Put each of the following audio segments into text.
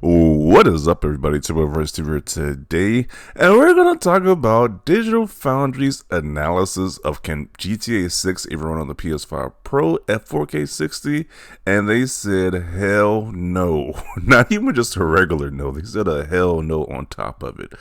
What is up, everybody? Turboverse here today, and we're gonna talk about Digital Foundry's analysis of can GTA 6 even run on the PS5 Pro at 4K 60, and they said hell no. Not even just a regular no, they said a hell no on top of it.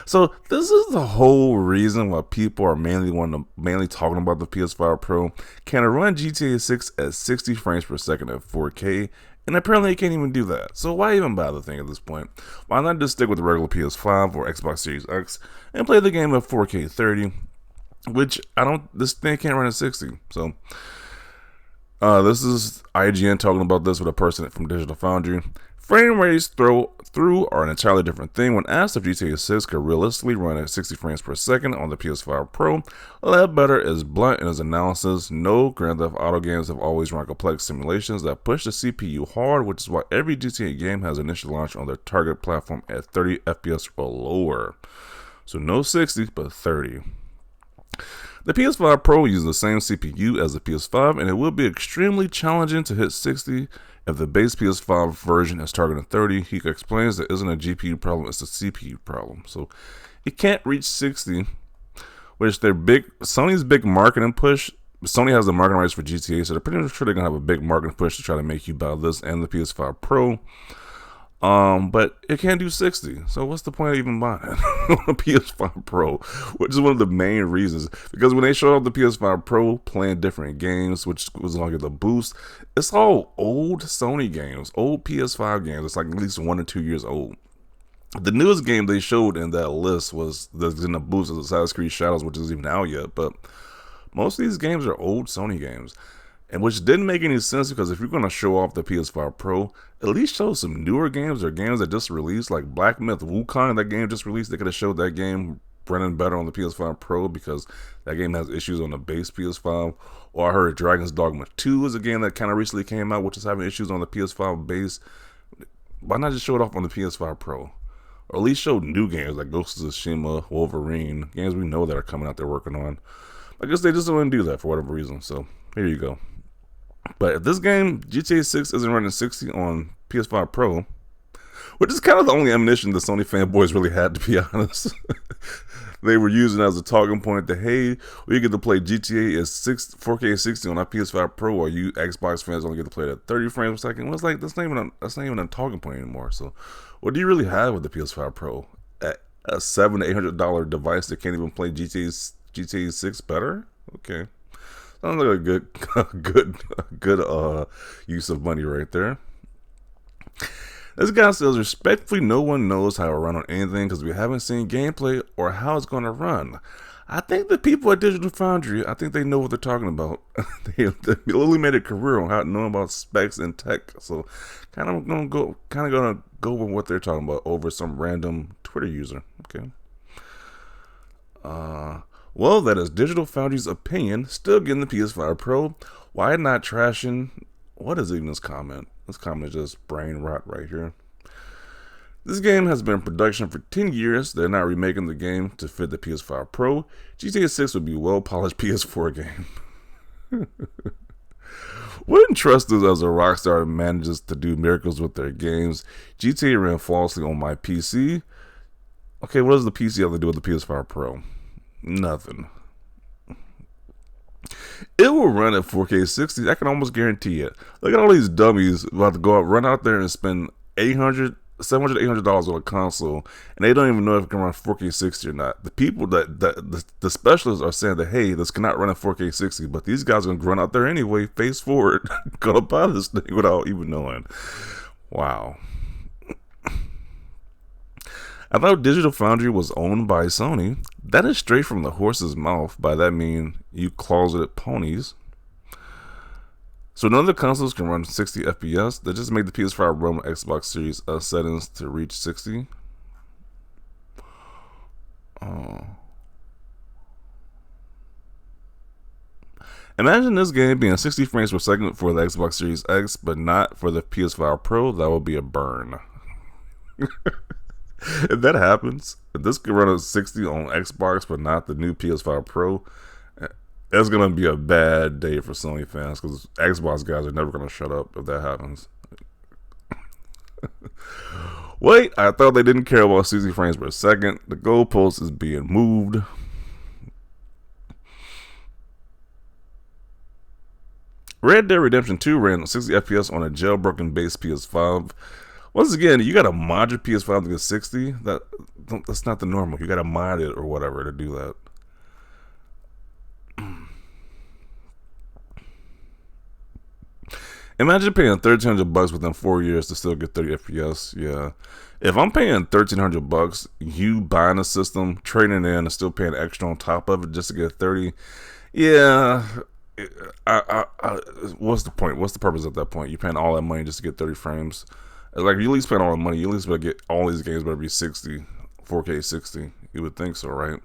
So this is the whole reason why people are mainly talking about the PS5 Pro. Can it run GTA 6 at 60 frames per second at 4K? And apparently it can't even do that. So why even bother thing at this point? Why not just stick with the regular PS5 or Xbox Series X and play the game at 4K 30, which this thing can't run at 60. So this is IGN talking about this with a person from Digital Foundry. Frame rates through are an entirely different thing. When asked if GTA 6 could realistically run at 60 frames per second on the PS5 Pro, Ledbetter is blunt in his analysis. No, Grand Theft Auto games have always run complex simulations that push the CPU hard, which is why every GTA game has initially launched on their target platform at 30 FPS or lower. So no 60, but 30. The PS5 Pro uses the same CPU as the PS5, and it will be extremely challenging to hit 60 if the base PS5 version is targeting 30. He explains that isn't a GPU problem, it's a CPU problem. So it can't reach 60, which Sony's big marketing push. Sony has the marketing rights for GTA, so they're pretty much sure they're gonna have a big marketing push to try to make you buy this and the PS5 Pro. But it can't do 60, so what's the point of even buying it on a PS5 Pro? Which is one of the main reasons, because when they showed off the PS5 Pro playing different games, which was gonna get the boost, it's all old Sony games, old PS5 games. It's like at least 1 or 2 years old. The newest game they showed in that list was in the boost of Assassin's Creed Shadows, which isn't even out yet, but most of these games are old Sony games. And which didn't make any sense, because if you're going to show off the PS5 Pro, at least show some newer games or games that just released, like Black Myth Wukong, that game just released. They could have showed that game running better on the PS5 Pro because that game has issues on the base PS5. Or I heard Dragon's Dogma 2 is a game that kind of recently came out, which is having issues on the PS5 base. Why not just show it off on the PS5 Pro? Or at least show new games like Ghost of Tsushima, Wolverine, games we know that are coming out they're working on. I guess they just don't want to do that for whatever reason. So here you go. But if this game, GTA 6, isn't running 60 on PS5 Pro, which is kind of the only ammunition the Sony fanboys really had, to be honest. They were using as a talking point that, hey, we get to play GTA at 4K 60 on our PS5 Pro, or you Xbox fans only get to play it at 30 frames per second. Well, it's like, that's not even a talking point anymore. So what do you really have with the PS5 Pro? A $700 to $800 device that can't even play GTA 6 better? Okay. Sounds like a good use of money right there. This guy says, respectfully, no one knows how to run on anything because we haven't seen gameplay or how it's going to run. I think the people at Digital Foundry, I think they know what they're talking about. they literally made a career on how to know about specs and tech. So kind of gonna go with what they're talking about over some random Twitter user. Okay. Well, that is Digital Foundry's opinion. Still getting the PS5 Pro. Why not trashing? What is even this comment? This comment is just brain rot right here. This game has been in production for 10 years. They're not remaking the game to fit the PS5 Pro. GTA 6 would be a well-polished PS4 game. Wouldn't trust this as a Rockstar manages to do miracles with their games. GTA ran flawlessly on my PC. Okay, what does the PC have to do with the PS5 Pro? Nothing. It will run at 4K 60. I can almost guarantee it. Look at all these dummies about to go out, run out there and spend $700 to $800 on a console, and they don't even know if it can run 4K 60 or not. The people the specialists are saying that, hey, this cannot run at 4K 60, but these guys are gonna run out there anyway, face forward, gonna buy this thing without even knowing. Wow. I thought Digital Foundry was owned by Sony. That is straight from the horse's mouth. By that mean you closeted ponies. So none of the consoles can run 60 FPS. They just made the PS5 run with Xbox Series settings to reach 60. Imagine this game being 60 frames per second for the Xbox Series X, but not for the PS5 Pro. That would be a burn. If that happens, if this could run at 60 on Xbox but not the new PS5 Pro, it's going to be a bad day for Sony fans, because Xbox guys are never going to shut up if that happens. Wait, I thought they didn't care about 60 frames per second. The goalpost is being moved. Red Dead Redemption 2 ran 60 FPS on a jailbroken base PS5. Once again, you gotta mod your PS5 to get 60. That's not the normal. You gotta mod it or whatever to do that. Imagine paying $1,300 within 4 years to still get 30 FPS. Yeah, if I'm paying $1,300, you buying a system, trading in, and still paying extra on top of it just to get 30. Yeah, what's the point? What's the purpose at that point? You're paying all that money just to get 30 frames. It's like, you at least spend all the money. You at least better get all these games better be 60, 4K 60. You would think so, right?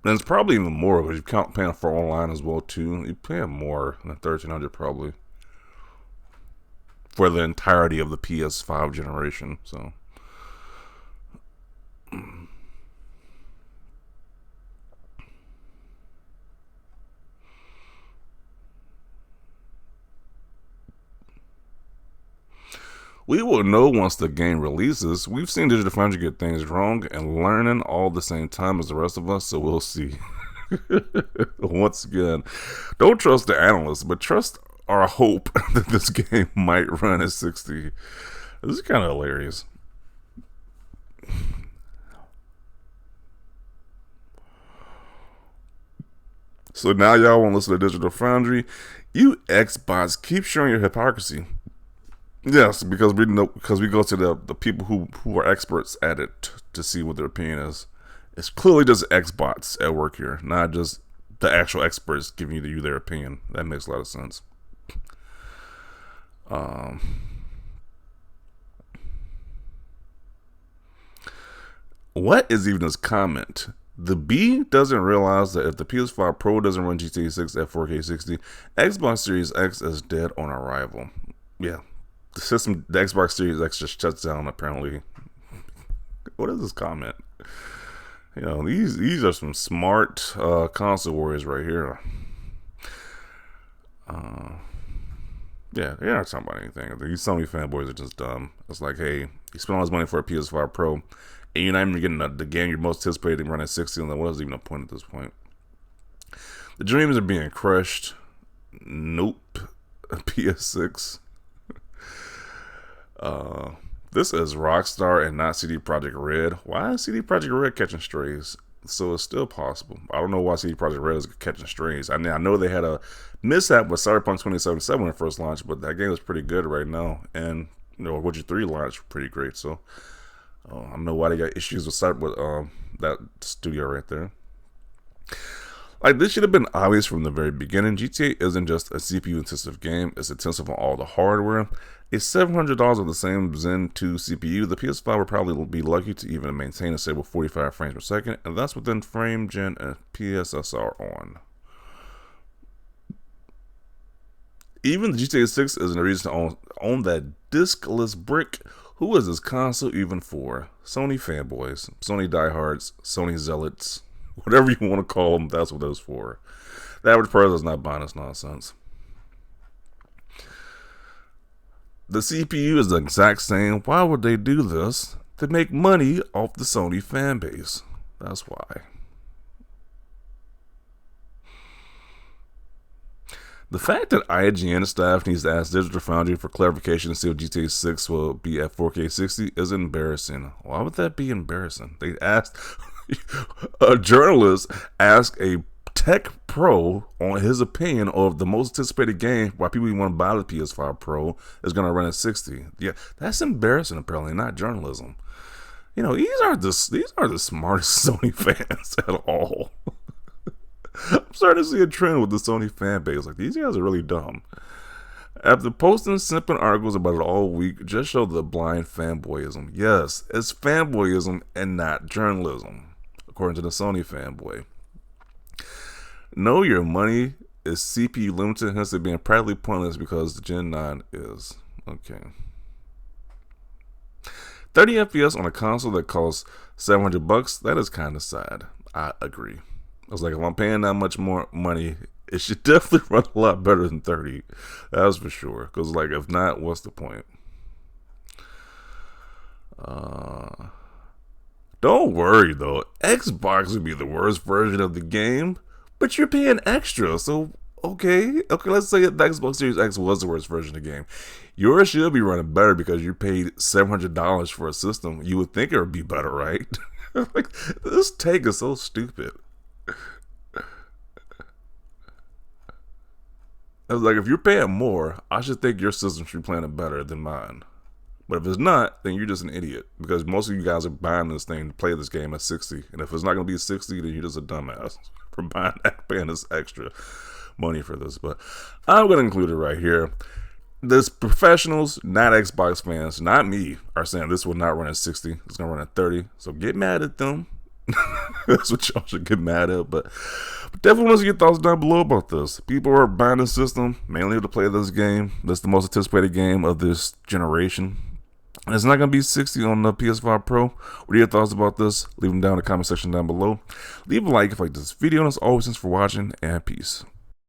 And it's probably even more because you count paying for online as well too. You're paying more than $1,300 probably for the entirety of the PS5 generation. So. We will know once the game releases. We've seen Digital Foundry get things wrong and learning all the same time as the rest of us, so we'll see. Once again, don't trust the analysts, but trust our hope that this game might run at 60. This is kind of hilarious. So now y'all want to listen to Digital Foundry? You Xbox keep showing your hypocrisy. Yes, because we go to the people who are experts at it to see what their opinion is. It's clearly just Xbots at work here, not just the actual experts giving you their opinion. That makes a lot of sense. What is even this comment? The B doesn't realize that if the PS5 Pro doesn't run GTA 6 at 4K 60, Xbox Series X is dead on arrival. Yeah. The Xbox Series X just shuts down apparently. What is this comment? You know, these are some smart console warriors right here. Yeah, they're not talking about anything. These Sony fanboys are just dumb. It's like, hey, you spent all this money for a PS5 Pro, and you're not even getting the game you're most anticipating running at 60, and then what is even the point at this point? The dreams are being crushed. Nope. PS6. This is Rockstar and not CD Projekt Red. Why is CD Projekt Red catching strays? So it's still possible. I don't know why CD Projekt Red is catching strays. I mean, I know they had a mishap with Cyberpunk 2077 when it first launched, but that game is pretty good right now. And, you know, Witcher 3 launched pretty great. So I don't know why they got issues with that studio right there. Like, this should have been obvious from the very beginning. GTA isn't just a CPU-intensive game. It's intensive on all the hardware. It's $700 of the same Zen 2 CPU. The PS5 would probably be lucky to even maintain a stable 45 frames per second, and that's within frame gen and PSSR on. Even the GTA 6 isn't a reason to own that diskless brick. Who is this console even for? Sony fanboys, Sony diehards, Sony zealots. Whatever you want to call them, that's what those for. The average person is not buying this nonsense. The CPU is the exact same. Why would they do this? To make money off the Sony fan base. That's why. The fact that IGN staff needs to ask Digital Foundry for clarification to see if GTA 6 will be at 4K 60 is embarrassing. Why would that be embarrassing? They asked... A journalist asked a tech pro on his opinion of the most anticipated game why people even want to buy the PS5 Pro is going to run at 60. Yeah, that's embarrassing apparently, not journalism. You know, these are the smartest Sony fans at all. I'm starting to see a trend with the Sony fan base. Like, these guys are really dumb. After posting simping articles about it all week, just show the blind fanboyism. Yes, it's fanboyism and not journalism, according to the Sony fanboy. Know your money is CPU limited, hence it being practically pointless because the Gen 9 is. Okay. 30 FPS on a console that costs $700, that is kind of sad. I agree. I was like, if I'm paying that much more money It should definitely run a lot better than 30. That's for sure. Because, like, if not, what's the point? Don't worry, though. Xbox would be the worst version of the game, but you're paying extra. So, okay, let's say the Xbox Series X was the worst version of the game. Yours should be running better because you paid $700 for a system. You would think it would be better, right? Like, this take is so stupid. I was like, if you're paying more, I should think your system should be playing better than mine. But if it's not, then you're just an idiot. Because most of you guys are buying this thing to play this game at 60. And if it's not going to be 60, then you're just a dumbass for paying this extra money for this. But I'm going to include it right here. This professionals, not Xbox fans, not me, are saying this will not run at 60. It's going to run at 30. So get mad at them. That's what y'all should get mad at. But definitely want to get your thoughts down below about this. People are buying the system mainly to play this game. That's the most anticipated game of this generation. And it's not going to be 60 on the PS5 Pro. What are your thoughts about this? Leave them down in the comment section down below. Leave a like if you like this video. And as always, thanks for watching, and peace.